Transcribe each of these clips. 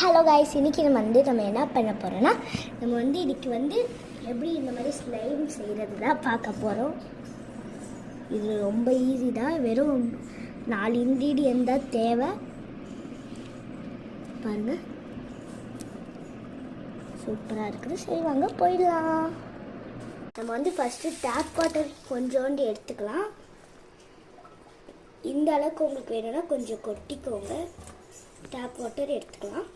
Hello guys, இன்றைக்கி நம்ம என்ன பண்ண போகிறோன்னா இன்றைக்கி எப்படி இந்த மாதிரி ஸ்லைம் செய்கிறது தான் பார்க்க போகிறோம். இது ரொம்ப ஈஸி தான். வெறும் 4 இன்க்ரீடியன்ட் தான் தேவை. பாருங்கள், சூப்பராக இருக்குது. சரி வாங்க போயிடலாம். நம்ம ஃபஸ்ட்டு டேப் வாட்டர் கொஞ்சோண்டு எடுத்துக்கலாம். இந்த அளவுக்கு உங்களுக்கு வேணும்னா கொஞ்சம் கொட்டிக்கோங்க. டேப் வாட்டர் எடுத்துக்கலாம்.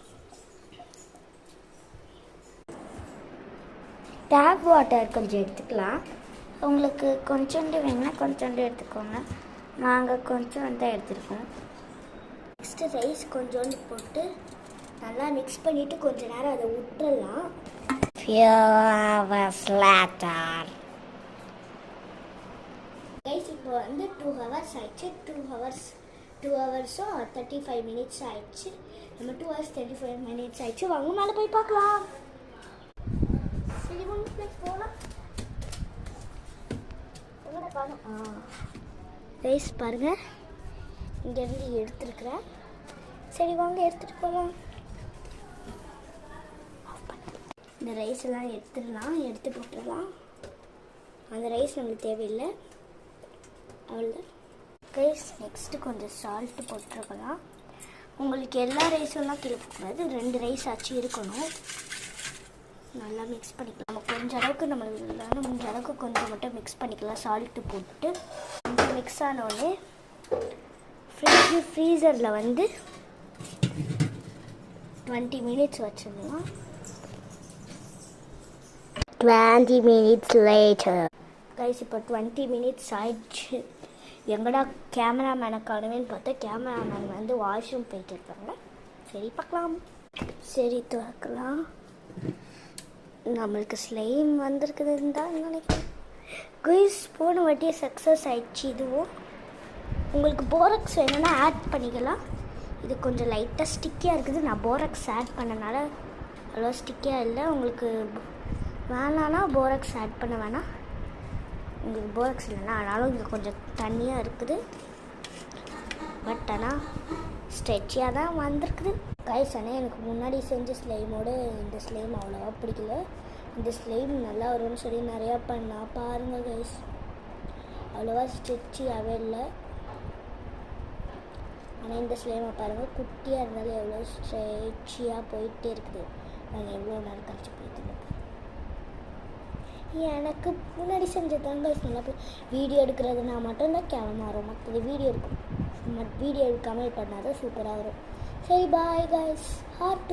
டேப் வாட்டர் கொஞ்சம் எடுத்துக்கலாம். உங்களுக்கு கொஞ்சோண்டு வேணும்னா கொஞ்சோண்டு எடுத்துக்கோங்க. நாங்கள் கொஞ்சம் தான் எடுத்துருக்கோம். நெக்ஸ்ட்டு ரைஸ் கொஞ்சோண்டு போட்டு நல்லா மிக்ஸ் பண்ணிவிட்டு கொஞ்ச நேரம் அதை விட்டுறலாம். ரைஸ் இப்போ 2 hours ஆயிடுச்சு. 2 ஹவர்ஸும் 35 மினிட்ஸ் ஆயிடுச்சு. நம்ம 2 hours 35 மினிட்ஸ் ஆயிடுச்சு. வாங்க மேலே போய் பார்க்கலாம். சரி வாங்க போகலாம். ரைஸ் பாருங்கள், இங்கேருந்து எடுத்துருக்குறேன். சரி வாங்க எடுத்துகிட்டு போகலாம். இந்த ரைஸ் எல்லாம் எடுத்து போட்டுடலாம். அந்த ரைஸ் நம்மளுக்கு தேவையில்லை, அவ்வளோதான். ரைஸ் நெக்ஸ்ட்டு கொஞ்சம் சால்ட்டு போட்டுருக்கலாம். உங்களுக்கு எல்லா ரைஸெல்லாம் கிளப்பக்கூடாது, 2 ரைஸ் ஆச்சு இருக்கணும். நல்லா மிக்ஸ் பண்ணிக்கலாம். நம்ம கொஞ்சம் அளவுக்கு முடிஞ்ச அளவுக்கு கொஞ்சம் மட்டும் மிக்ஸ் பண்ணிக்கலாம் சால்ட்டு போட்டு. கொஞ்சம் மிக்ஸ் ஆனோடனே ஃப்ரீசரில் 20 மினிட்ஸ் வச்சிடலாம். 20 மினிட்ஸ் லேட்டர் கைஸ், இப்போ 20 மினிட்ஸ் ஆயிடுச்சு. எங்கடா கேமராமேனை காணுவேன்னு பார்த்தா கேமராமேன் வாஷ்ரூம் போயிட்டு இருக்காங்க. சரி பார்க்கலாம். சரி திறக்கலாம். நம்மளுக்கு ஸ்லைம் வந்திருக்குதுன்னு தான் நினைக்கிறேன். கைஸ், போன வாட்டியே சக்ஸஸ் ஆயிடுச்சு. இதுவும் உங்களுக்கு போரக்ஸ் வேணும்னா ஆட் பண்ணிக்கலாம். இது கொஞ்சம் லைட்டாக ஸ்டிக்கியாக இருக்குது. நான் போரக்ஸ் ஆட் பண்ணனால அவ்வளோ ஸ்டிக்கியாக இல்லை. உங்களுக்கு வேணான்னா போரக்ஸ் ஆட் பண்ண வேணாம். உங்களுக்கு போரக்ஸ் இல்லைன்னா ஆனாலும் இங்கே கொஞ்சம் தண்ணியாக இருக்குது. பட் ஆனால் ஸ்ட்ரெச்சியாக தான் வந்திருக்குது. கைஸ், ஆனால் எனக்கு முன்னாடி செஞ்ச ஸ்லைமோடு இந்த ஸ்லைம் அவ்வளோவா பிடிக்கல. இந்த ஸ்லைம் நல்லா வரும்னு சொல்லி நிறையா பண்ணால் பாருங்கள் கைஸ், அவ்வளோவா ஸ்ட்ரெச்சியாகவே இல்லை. ஆனால் இந்த ஸ்லைமை பாருங்கள், குட்டியாக இருந்தாலும் எவ்வளோ ஸ்ட்ரெச்சியாக போயிட்டே இருக்குது. நாங்கள் எவ்வளோ நேரம் கழிச்சு போயிட்டு எனக்கு முன்னாடி செஞ்சதாங்க நல்லா வீடியோ எடுக்கிறதுனா மட்டும்தான் கேவலமாக வரும். மற்றது வீடியோ எடுக்காமல் பண்ணால் தான் சூப்பராக வரும். சரி பாய் கைஸ். ஹார்ட்